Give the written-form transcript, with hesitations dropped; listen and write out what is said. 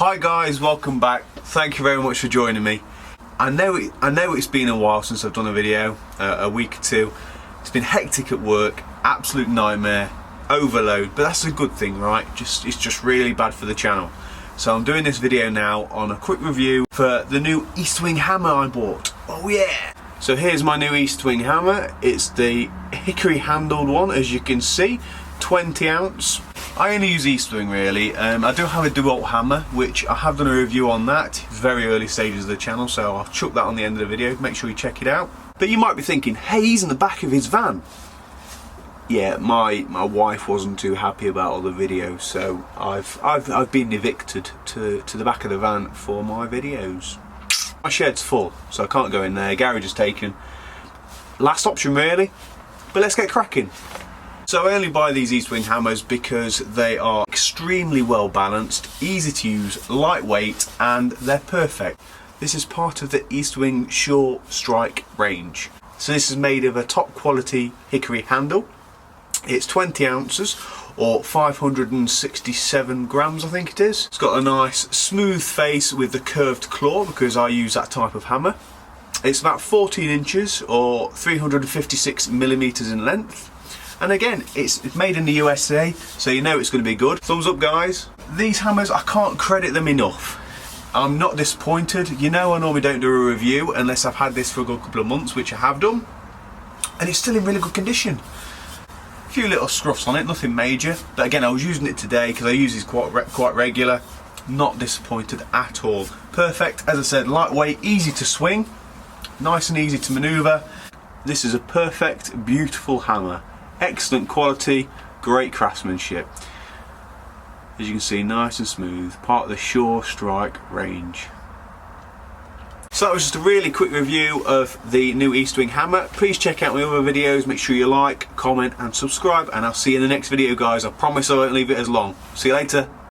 Hi guys, welcome back. Thank you very much for joining me. I know it's been a while since I've done a video, a week or two. It's been hectic at work, absolute nightmare, overload, but that's a good thing, right? It's just really bad for the channel. So I'm doing this video now on a quick review for the new Estwing hammer I bought. Oh yeah! So here's my new Estwing hammer. It's the Hickory handled one, as you can see, 20 ounce. I only use Estwing really. I do have a DeWalt hammer, which I have done a review on that, very early stages of the channel, so I'll chuck that on the end of the video, make sure you check it out. But you might be thinking, hey, he's in the back of his van. Yeah, my wife wasn't too happy about all the videos, so I've been evicted to the back of the van for my videos. My shed's full, so I can't go in there, garage is taken. Last option really, but let's get cracking. So I only buy these Estwing hammers because they are extremely well balanced, easy to use, lightweight, and they're perfect. This is part of the Estwing Surestrike range. So this is made of a top quality hickory handle. It's 20 ounces or 567 grams I think it is. It's got a nice smooth face with the curved claw because I use that type of hammer. It's about 14 inches or 356 millimeters in length. And again, it's made in the USA, so you know it's going to be good. Thumbs up guys. These hammers, I can't credit them enough. I'm not disappointed. You know I normally don't do a review unless I've had this for a good couple of months, which I have done. And it's still in really good condition. A few little scruffs on it, nothing major. But again, I was using it today because I use these quite regular. Not disappointed at all. Perfect, as I said, lightweight, easy to swing, nice and easy to maneuver. This is a perfect, beautiful hammer. Excellent quality, great craftsmanship. As you can see, nice and smooth, part of the Surestrike range. So that was just a really quick review of the new Estwing hammer. Please check out my other videos, make sure you like, comment and subscribe, and I'll see you in the next video guys. I promise I won't leave it as long. See you later.